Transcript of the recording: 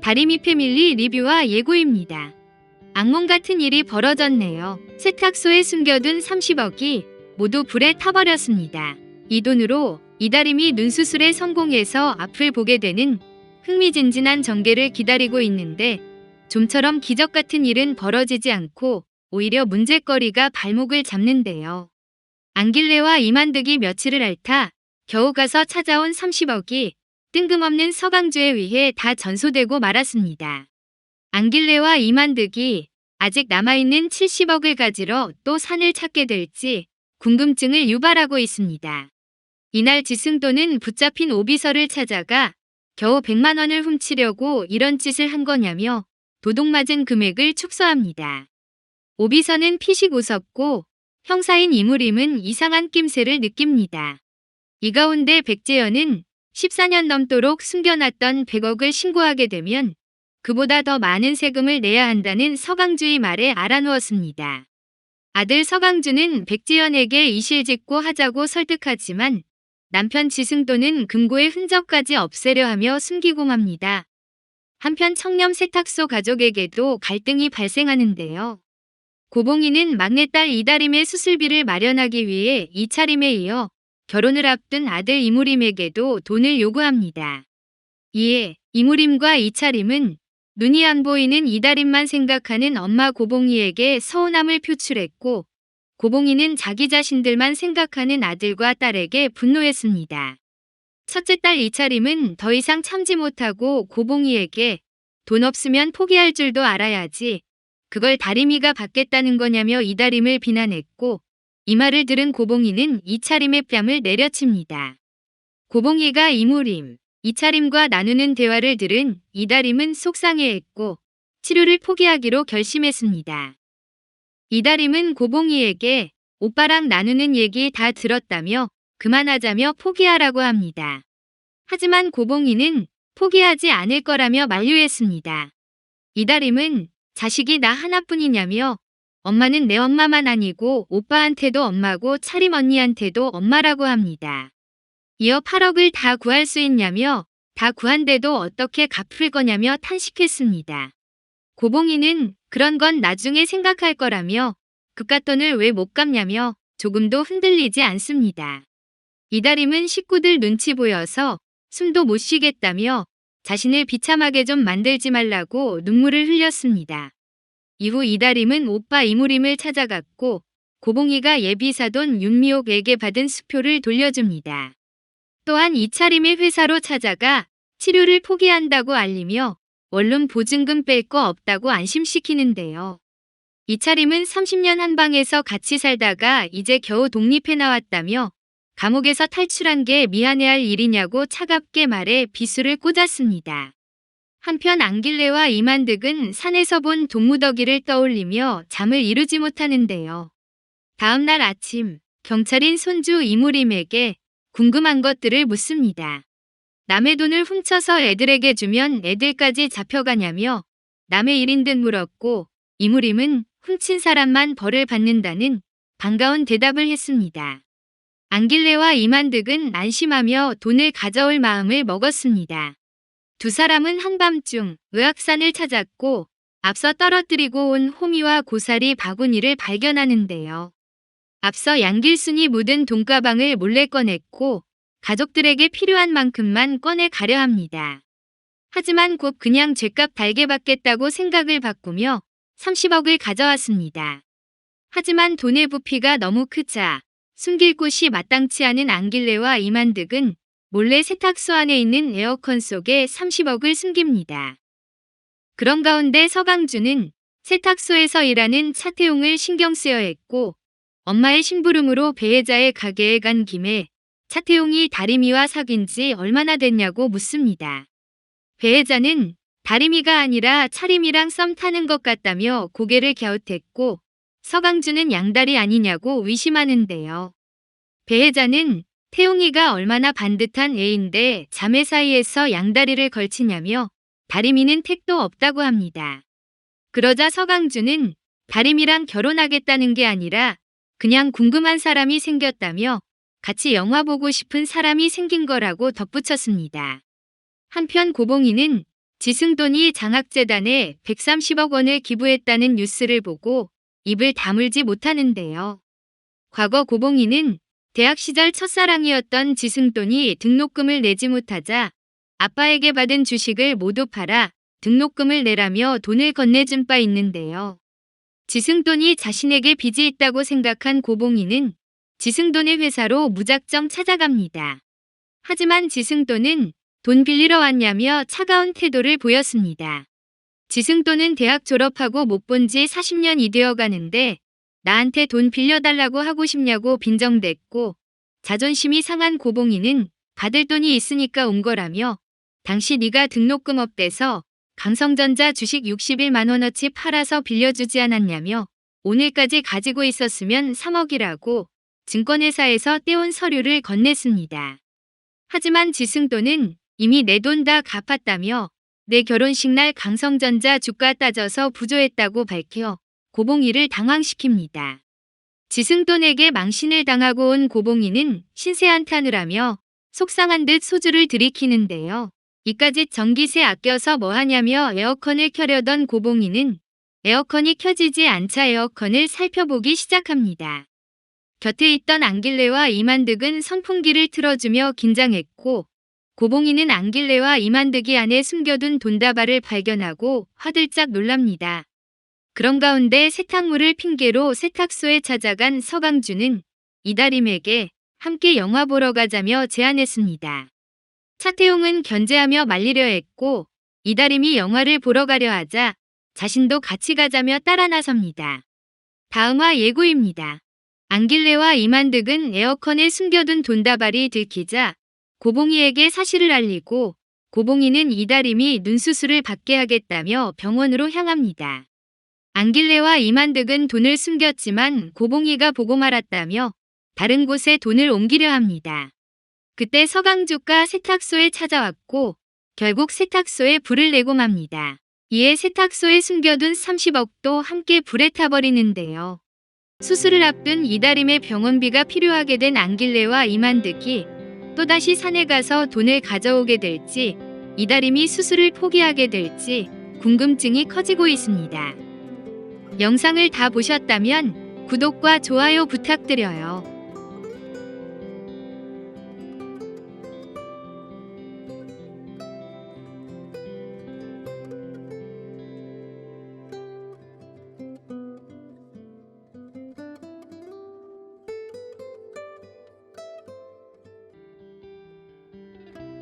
다리미 패밀리 리뷰와 예고입니다. 악몽 같은 일이 벌어졌네요. 세탁소에 숨겨둔 30억이 모두 불에 타버렸습니다. 이 돈으로 이다림이 눈수술에 성공해서 앞을 보게 되는 흥미진진한 전개를 기다리고 있는데 좀처럼 기적 같은 일은 벌어지지 않고 오히려 문제거리가 발목을 잡는데요. 안길레와 이만득이 며칠을 앓다 겨우 가서 찾아온 30억이 뜬금없는 서강주에 의해 다 전소되고 말았습니다. 안길레와 이만득이 아직 남아있는 70억을 가지러 또 산을 찾게 될지 궁금증을 유발하고 있습니다. 이날 지승도는 붙잡힌 오비서를 찾아가 겨우 100만 원을 훔치려고 이런 짓을 한 거냐며 도둑맞은 금액을 축소합니다. 오비서는 피식 웃었고 형사인 이무림은 이상한 낌새를 느낍니다. 이 가운데 백재현은 14년 넘도록 숨겨놨던 100억을 신고하게 되면 그보다 더 많은 세금을 내야 한다는 서강주의 말에 알아누웠습니다. 아들 서강주는 백재현에게 이실직고 하자고 설득하지만 남편 지승도는 금고의 흔적까지 없애려 하며 숨기고 맙니다. 한편 청렴 세탁소 가족에게도 갈등이 발생하는데요. 고봉이는 막내딸 이다림의 수술비를 마련하기 위해 이차림에 이어 결혼을 앞둔 아들 이무림에게도 돈을 요구합니다. 이에 이무림과 이차림은 눈이 안 보이는 이다림만 생각하는 엄마 고봉이에게 서운함을 표출했고 고봉이는 자기 자신들만 생각하는 아들과 딸에게 분노했습니다. 첫째 딸 이차림은 더 이상 참지 못하고 고봉이에게 돈 없으면 포기할 줄도 알아야지 그걸 다림이가 받겠다는 거냐며 이다림을 비난했고 이 말을 들은 고봉이는 이차림의 뺨을 내려칩니다. 고봉이가 이무림, 이차림과 나누는 대화를 들은 이다림은 속상해했고 치료를 포기하기로 결심했습니다. 이다림은 고봉이에게 오빠랑 나누는 얘기 다 들었다며 그만하자며 포기하라고 합니다. 하지만 고봉이는 포기하지 않을 거라며 만류했습니다. 이다림은 자식이 나 하나뿐이냐며 엄마는 내 엄마만 아니고 오빠한테도 엄마고 차림 언니한테도 엄마라고 합니다. 이어 8억을 다 구할 수 있냐며 다 구한데도 어떻게 갚을 거냐며 탄식했습니다. 고봉이는 그런 건 나중에 생각할 거라며 그깟 돈을 왜 못 갚냐며 조금도 흔들리지 않습니다. 이다림은 식구들 눈치 보여서 숨도 못 쉬겠다며 자신을 비참하게 좀 만들지 말라고 눈물을 흘렸습니다. 이후 이다림은 오빠 이무림을 찾아갔고 고봉이가 예비사돈 윤미옥에게 받은 수표를 돌려줍니다. 또한 이차림의 회사로 찾아가 치료를 포기한다고 알리며 원룸 보증금 뺄 거 없다고 안심시키는데요. 이차림은 30년 한 방에서 같이 살다가 이제 겨우 독립해 나왔다며 감옥에서 탈출한 게 미안해할 일이냐고 차갑게 말해 비수를 꽂았습니다. 한편 안길레와 이만득은 산에서 본 돈무더기를 떠올리며 잠을 이루지 못하는데요. 다음 날 아침 경찰인 손주 이무림에게 궁금한 것들을 묻습니다. 남의 돈을 훔쳐서 애들에게 주면 애들까지 잡혀가냐며 남의 일인 듯 물었고 이무림은 훔친 사람만 벌을 받는다는 반가운 대답을 했습니다. 안길레와 이만득은 안심하며 돈을 가져올 마음을 먹었습니다. 두 사람은 한밤중 의악산을 찾았고 앞서 떨어뜨리고 온 호미와 고사리 바구니를 발견하는데요. 앞서 양길순이 묻은 돈가방을 몰래 꺼냈고 가족들에게 필요한 만큼만 꺼내 가려 합니다. 하지만 곧 그냥 죗값 달게 받겠다고 생각을 바꾸며 30억을 가져왔습니다. 하지만 돈의 부피가 너무 크자 숨길 곳이 마땅치 않은 안길레와 이만득은 몰래 세탁소 안에 있는 에어컨 속에 30억을 숨깁니다. 그런 가운데 서강주는 세탁소에서 일하는 차태용을 신경 쓰여 했고 엄마의 심부름으로 배혜자의 가게에 간 김에 차태용이 다리미와 사귄 지 얼마나 됐냐고 묻습니다. 배혜자는 다리미가 아니라 차림이랑 썸 타는 것 같다며 고개를 갸웃했고 서강주는 양다리 아니냐고 의심하는데요. 배혜자는 태용이가 얼마나 반듯한 애인데 자매 사이에서 양다리를 걸치냐며 다리미는 택도 없다고 합니다. 그러자 서강주는 다리미랑 결혼하겠다는 게 아니라 그냥 궁금한 사람이 생겼다며 같이 영화 보고 싶은 사람이 생긴 거라고 덧붙였습니다. 한편 고봉이는 지승돈이 장학재단에 130억 원을 기부했다는 뉴스를 보고 입을 다물지 못하는데요. 과거 고봉이는 대학 시절 첫사랑이었던 지승돈이 등록금을 내지 못하자 아빠에게 받은 주식을 모두 팔아 등록금을 내라며 돈을 건네준 바 있는데요. 지승돈이 자신에게 빚이 있다고 생각한 고봉이는 지승돈의 회사로 무작정 찾아갑니다. 하지만 지승돈은 돈 빌리러 왔냐며 차가운 태도를 보였습니다. 지승돈은 대학 졸업하고 못 본 지 40년이 되어 가는데 나한테 돈 빌려달라고 하고 싶냐고 빈정댔고, 자존심이 상한 고봉이는 받을 돈이 있으니까 온 거라며 당시 네가 등록금 업돼서 강성전자 주식 61만 원어치 팔아서 빌려주지 않았냐며 오늘까지 가지고 있었으면 3억이라고 증권회사에서 떼온 서류를 건넸습니다. 하지만 지승돈은 이미 내 돈 다 갚았다며 내 결혼식 날 강성전자 주가 따져서 부조했다고 밝혀 고봉이를 당황시킵니다. 지승돈에게 망신을 당하고 온 고봉이는 신세한탄을 하며 속상한 듯 소주를 들이키는데요. 이까짓 전기세 아껴서 뭐하냐며 에어컨을 켜려던 고봉이는 에어컨이 켜지지 않자 에어컨을 살펴보기 시작합니다. 곁에 있던 안길래와 이만득은 선풍기를 틀어주며 긴장했고, 고봉이는 안길래와 이만득이 안에 숨겨둔 돈다발을 발견하고 화들짝 놀랍니다. 그런 가운데 세탁물을 핑계로 세탁소에 찾아간 서강준은 이다림에게 함께 영화 보러 가자며 제안했습니다. 차태용은 견제하며 말리려 했고, 이다림이 영화를 보러 가려 하자 자신도 같이 가자며 따라 나섭니다. 다음화 예고입니다. 안길래와 이만득은 에어컨에 숨겨둔 돈다발이 들키자 고봉이에게 사실을 알리고, 고봉이는 이다림이 눈수술을 받게 하겠다며 병원으로 향합니다. 안길래와 이만득은 돈을 숨겼지만 고봉이가 보고 말았다며 다른 곳에 돈을 옮기려 합니다. 그때 서강주가 세탁소에 찾아왔고 결국 세탁소에 불을 내고 맙니다. 이에 세탁소에 숨겨둔 30억도 함께 불에 타버리는데요. 수술을 앞둔 이다림의 병원비가 필요하게 된 안길래와 이만득이 또다시 산에 가서 돈을 가져오게 될지, 이다림이 수술을 포기하게 될지 궁금증이 커지고 있습니다. 영상을 다 보셨다면 구독과 좋아요 부탁드려요.